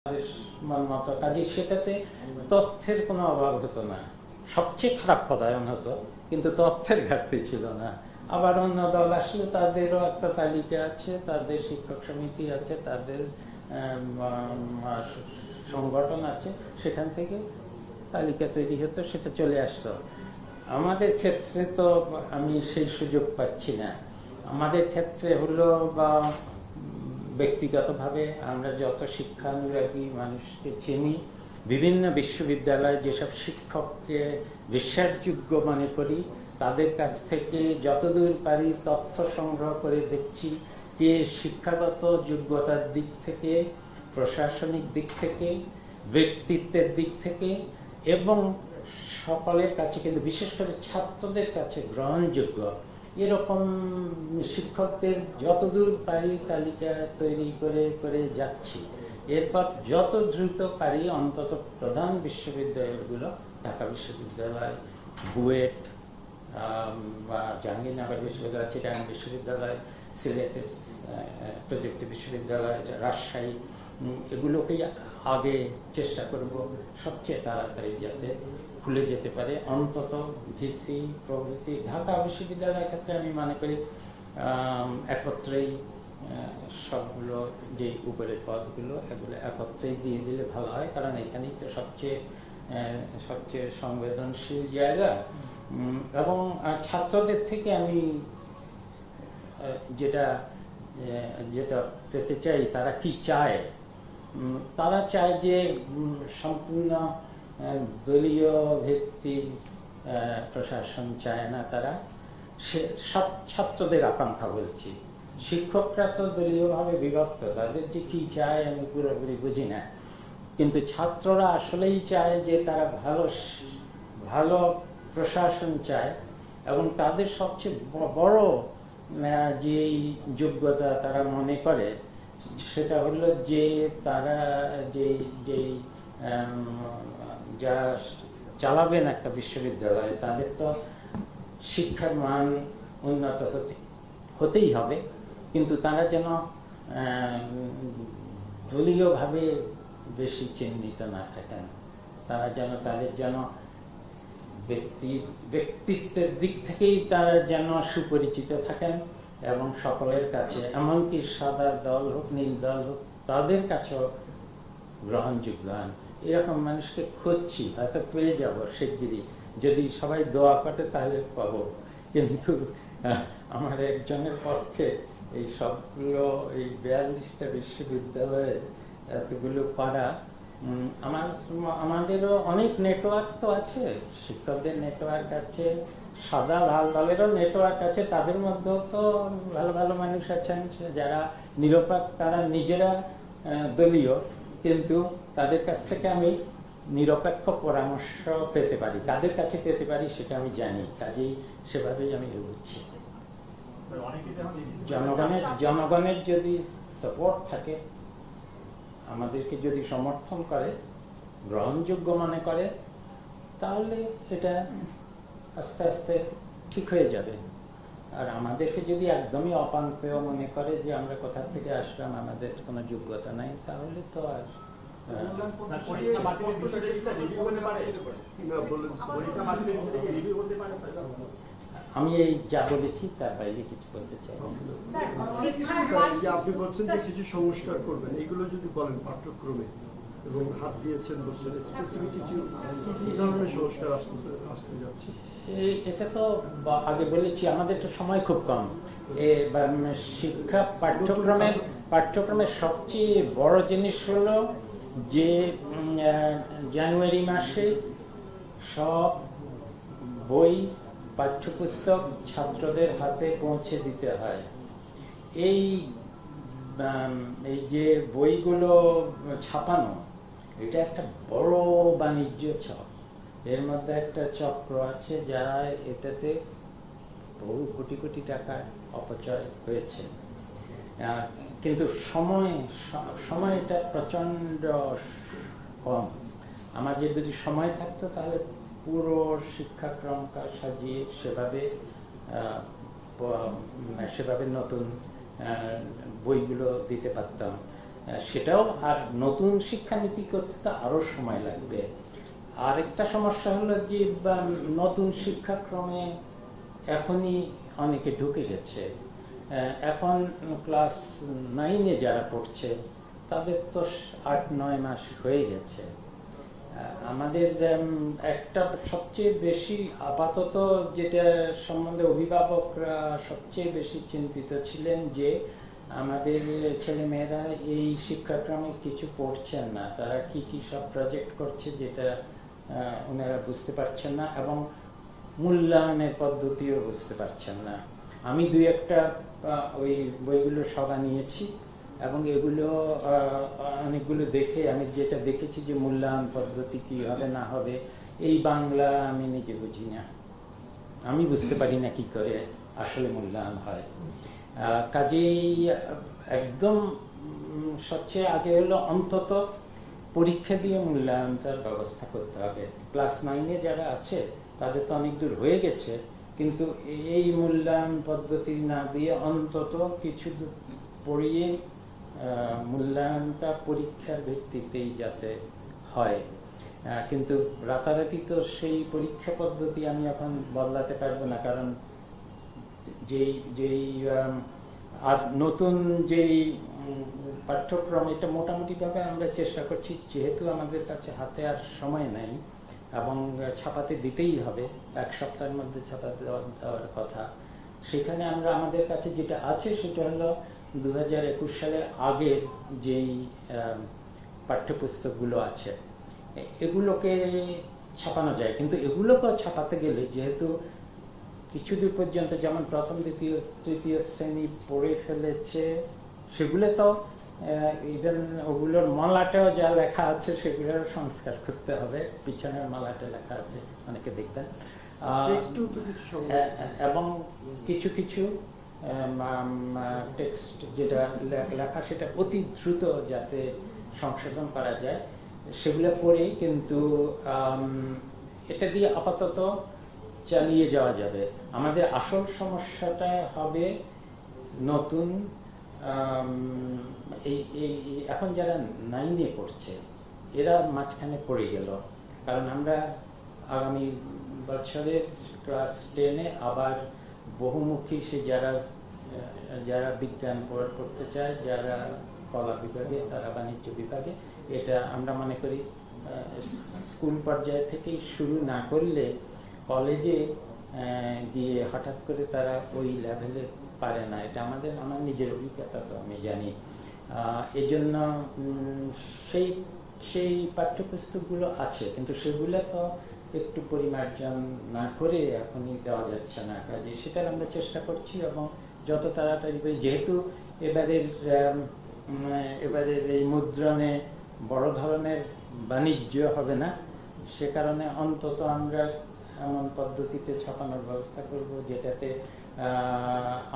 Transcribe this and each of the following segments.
মতো কাজে সেটাতে তথ্যের কোনো অভাব হতো না। সবচেয়ে খারাপ পদায়ন হতো, কিন্তু তথ্যের ঘাটতি ছিল না। আবার অন্য দল আসলে তাদেরও একটা তালিকা আছে, তাদের শিক্ষক সমিতি আছে, তাদের সংগঠন আছে, সেখান থেকে তালিকা তৈরি হতো, সেটা চলে আসতো। আমাদের ক্ষেত্রে তো আমি সেই সুযোগ পাচ্ছি না। আমাদের ক্ষেত্রে হলো বা ব্যক্তিগতভাবে আমরা যত শিক্ষানুরাগী মানুষকে চিনি, বিভিন্ন বিশ্ববিদ্যালয়ে যেসব শিক্ষককে বিশ্বাসযোগ্য মনে করি, তাদের কাছ থেকে যতদূর পারি তথ্য সংগ্রহ করে দেখছি কে শিক্ষাগত যোগ্যতার দিক থেকে, প্রশাসনিক দিক থেকে, ব্যক্তিত্বের দিক থেকে এবং সকলের কাছে, কিন্তু বিশেষ করে ছাত্রদের কাছে গ্রহণযোগ্য, এরকম শিক্ষকদের যতদূর পারি তালিকা তৈরি করে করে যাচ্ছি। এরপর যত দ্রুত পারি অন্তত প্রধান বিশ্ববিদ্যালয়গুলো, ঢাকা বিশ্ববিদ্যালয়, বুয়েট বা জাহাঙ্গীরনগর বিশ্ববিদ্যালয়, চিটাগাং বিশ্ববিদ্যালয়, সিলেটের প্রযুক্তি বিশ্ববিদ্যালয়, রাজশাহী, এগুলোকেই আগে চেষ্টা করব সবচেয়ে তাড়াতাড়ি যাতে খুলে যেতে পারে। অন্তত ভিসি প্রভিসি ঢাকা বিশ্ববিদ্যালয়ের ক্ষেত্রে আমি মনে করি একত্রেই সবগুলো যে উপরের পদগুলো এগুলো একত্রেই দিয়ে দিলে ভালো হয়, কারণ এখানেই তো সবচেয়ে সংবেদনশীল জায়গা। এবং ছাত্রদের থেকে আমি যেটা পেতে চাই, তারা কি চায়, তারা চায় যে সম্পূর্ণ দলীয় ভিত্তিক প্রশাসন চায় না, তারা সব ছাত্রদের আকাঙ্ক্ষা বলছি। শিক্ষকরা তো দলীয়ভাবে বিভক্ত, তাদের যে কি চায় আমি পুরোপুরি বুঝি না, কিন্তু ছাত্ররা আসলেই চায় যে তারা ভালো প্রশাসন চায়। এবং তাদের সবচেয়ে বড় যে যোগ্যতা তারা মনে করে সেটা হলো যে তারা যারা চালাবেন একটা বিশ্ববিদ্যালয়, তাদের তো শিক্ষার মান উন্নত হতেই হবে, কিন্তু তারা যেন দলীয়ভাবে বেশি চিহ্নিত না থাকেন। তারা যেন তাদের যেন ব্যক্তিত্বের দিক থেকেই তারা যেন সুপরিচিত থাকেন এবং সকলের কাছে, এমনকি সাদা দল হোক নীল দল হোক, তাদের কাছেও গ্রহণযোগ্য হন। এরকম মানুষকে খুঁজছি, হয়তো পেয়ে যাব শিগগিরই, যদি সবাই দোয়া করে তাহলে পাবো। কিন্তু আমার একজনের পক্ষে এই সবগুলো, এই 42টা বিশ্ববিদ্যালয়ে এতগুলো পাড়া, আমাদেরও অনেক নেটওয়ার্ক তো আছে, শিক্ষকদের নেটওয়ার্ক আছে, সাদা লাল দলেরও নেটওয়ার্ক আছে, তাদের মধ্যেও তো ভালো ভালো মানুষ আছেন যারা নিরপেক্ষ, তারা নিজেরা দলীয়, কিন্তু তাদের কাছ থেকে আমি নিরপেক্ষ পরামর্শ পেতে পারি। কাদের কাছে পেতে পারি সেটা আমি জানি, কাজেই সেভাবেই আমি এগোচ্ছি। জনগণের যদি সাপোর্ট থাকে, আমাদেরকে যদি সমর্থন করে, গ্রহণযোগ্য মনে করে, তাহলে এটা আস্তে আস্তে ঠিক হয়ে যাবে। আর আমাদেরকে যদি একদমই অপান্তেয় মনে করে যে আমরা কোথা থেকে আসলাম, আমাদের কোনো যোগ্যতা নাই, তাহলে তো আর আমি এই যা বলেছি তার বাইরে কিছু বলতে চাই। আপনি বলছেন যে কিছু সংস্কার করবেন, এগুলো যদি বলেন পাঠ্যক্রমে, এবং হাত দিয়েছেন বলছেন স্পেসিফিক কিছু কি ধরনের সংস্কার আসতে যাচ্ছে? এটা তো আগে বলেছি, আমাদের তো সময় খুব কম। শিক্ষা পাঠ্যক্রমের সবচেয়ে বড় জিনিস হলো যে জানুয়ারি মাসে সব বই, পাঠ্যপুস্তক ছাত্রদের হাতে পৌঁছে দিতে হয়। এই যে বইগুলো ছাপানো, এটা একটা বড় বাণিজ্য চক্র। এর মধ্যে একটা চক্র আছে যারা এটাতে বহু কোটি কোটি টাকা অপচয় হয়েছে। কিন্তু সময়টা প্রচণ্ড কম। আমাদের যদি সময় থাকতো তাহলে পুরো শিক্ষাক্রমটা সাজিয়ে সেভাবে নতুন বইগুলো দিতে পারতাম। সেটাও, আর নতুন শিক্ষানীতি করতে তো আরও সময় লাগবে। আরেকটা সমস্যা হলো যে নতুন শিক্ষাক্রমে এখনই অনেকে ঢুকে গেছে। এখন ক্লাস 9-এ যারা পড়ছে তাদের তো 8-9 মাস হয়ে গেছে। আমাদের একটা সবচেয়ে বেশি আপাতত যেটা সম্বন্ধে অভিভাবকরা সবচেয়ে বেশি চিন্তিত ছিলেন যে আমাদের ছেলেমেয়েরা এই শিক্ষাক্রমে কিছু পড়ছেন না, তারা কি কি সব প্রজেক্ট করছে যেটা ওনারা বুঝতে পারছেন না, এবং মূল্যায়নের পদ্ধতিও বুঝতে পারছেন না। আমি 2-1টা ওই বইগুলো সভা নিয়েছি এবং এগুলো অনেকগুলো দেখে আমি যেটা দেখেছি যে মূল্যায়ন পদ্ধতি কি হবে না হবে, এই বাংলা আমি নিজে বুঝি না, আমি বুঝতে পারি না কি করে আসলে মূল্যায়ন হয়। কাজেই একদম সবচেয়ে আগে হলো অন্তত পরীক্ষা দিয়ে মূল্যায়নটার ব্যবস্থা করতে হবে। ক্লাস 9-এ যারা আছে তাদের তো অনেক দূর হয়ে গেছে, কিন্তু এই মূল্যায়ন পদ্ধতি না দিয়ে অন্তত কিছু পড়িয়ে মূল্যায়নটা পরীক্ষার ভিত্তিতেই যাতে হয়। কিন্তু রাতারাতি তো সেই পরীক্ষা পদ্ধতি আমি এখন বদলাতে পারবো না, কারণ যেই আর নতুন যেই পাঠ্যক্রম, এটা মোটামুটিভাবে আমরা চেষ্টা করছি, যেহেতু আমাদের কাছে হাতে আর সময় নেই এবং ছাপাতে দিতেই হবে, 1 সপ্তাহের মধ্যে ছাপাতে দেওয়ার কথা, সেখানে আমরা আমাদের কাছে যেটা আছে সেটা হলো 2021 সালের আগের যেই পাঠ্যপুস্তকগুলো আছে এগুলোকে ছাপানো যায়। কিন্তু এগুলোকে ছাপাতে গেলে যেহেতু কিছুদূর পর্যন্ত যেমন প্রথম দ্বিতীয় তৃতীয় শ্রেণী পড়ে ফেলেছে, সেগুলো তো ইভেন ওগুলোর মালাটাও যা লেখা আছে সেগুলোর সংস্কার করতে হবে, পিছনের মালাটা লেখা আছে অনেকে দেখবেন, এবং কিছু কিছু টেক্সট যেটা লেখা সেটা অতি দ্রুত যাতে সংশোধন করা যায় সেগুলো পড়েই কিন্তু এটা দিয়ে আপাতত চালিয়ে যাওয়া যাবে। আমাদের আসল সমস্যাটা হবে নতুন এই এখন যারা 9-এ পড়ছে এরা মাঝখানে পড়ে গেল, কারণ আমরা আগামী বছরে ক্লাস 10-এ আবার বহুমুখী সে যারা বিজ্ঞান পড়তে চায়, যারা কলা বিভাগে, তারা বাণিজ্য বিভাগে, এটা আমরা মনে করি স্কুল পর্যায়ে থেকেই শুরু না করলে কলেজে গিয়ে হঠাৎ করে তারা ওই লেভেলে পারে না। এটা আমার নিজের অভিজ্ঞতা, তো আমি জানি। এজন্য সেই পাঠ্যপুস্তকগুলো আছে, কিন্তু সেগুলো তো একটু পরিমার্জন না করে এখনই দেওয়া যাচ্ছে না। কাজে সেটার আমরা চেষ্টা করছি, এবং যত তাড়াতাড়ি, যেহেতু এবারের এই মুদ্রণে বড় ধরনের বাণিজ্য হবে না, সে কারণে অন্তত আমরা এমন পদ্ধতিতে ছাপানোর ব্যবস্থা করব যেটাতে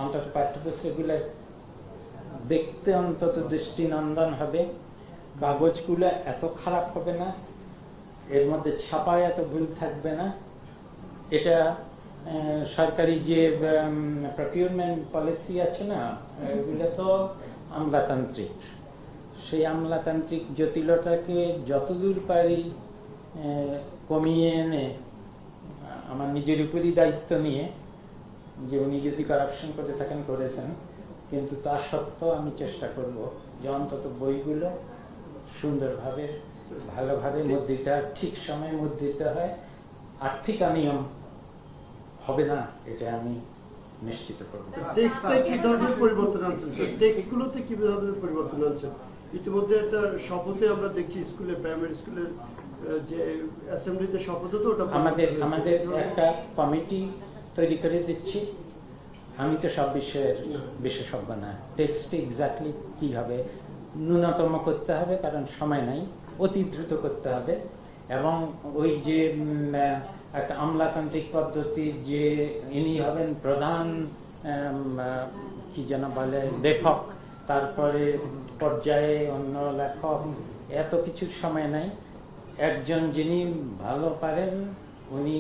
অন্তত পাঠ্যপুস্তকগুলো দেখতে অন্তত দৃষ্টিনন্দন হবে, কাগজগুলো এত খারাপ হবে না, এর মধ্যে ছাপায় এত ভুল থাকবে না। এটা সরকারি যে প্রকিউরমেন্ট পলিসি আছে না, এগুলো তো আমলাতান্ত্রিক, সেই আমলাতান্ত্রিক জটিলতাকে যতদূর পারি কমিয়ে এনে আমার নিজের উপরই দায়িত্ব নিয়ে, যে উনি যদি কারাপশন করতে থাকেন করেছেন, কিন্তু তা সত্ত্বেও আমি চেষ্টা করব যে অন্তত বইগুলো সুন্দরভাবে ভালোভাবে মুদ্রিত হয়, ঠিক সময়ে মুদ্রিত হয়, আর্থিক অনিয়ম হবে না, এটা আমি নিশ্চিত করব। টেক্সটে কি ধরনের পরিবর্তন আনছেন স্যার? টেক্সটগুলোতে কি ধরনের পরিবর্তন আনছেন? ইতিমধ্যে একটা শপথে আমরা দেখছি স্কুলে, প্রাইমারি স্কুলের যে অ্যাসেম্বলিতে শপথ হতো, ওটা আমাদের একটা কমিটি তৈরি করে দিচ্ছি। আমি তো সব বিষয়ের বিশেষজ্ঞ না, টেক্সটে এক্স্যাক্টলি কি হবে ন্যূনতম করতে হবে, কারণ সময় নাই, অতি দ্রুত করতে হবে, এবং ওই যে একটা আমলাতান্ত্রিক পদ্ধতি, যে ইনি হবেন প্রধান কি যেন বলে লেখক, তারপরে পর্যায়ে অন্য লেখক, এত কিছুর সময় নাই। একজন যিনি ভালো পারেন উনি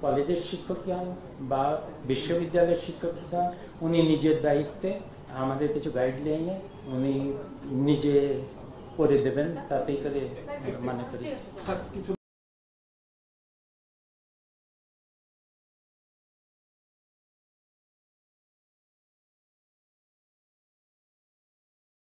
কলেজের শিক্ষক হন বা বিশ্ববিদ্যালয়ের শিক্ষক হন, উনি নিজের দায়িত্বে আমাদের কিছু গাইডলাইনে উনি নিজে করে দেবেন, তাতেই করে মনে করি। স্যার কিছু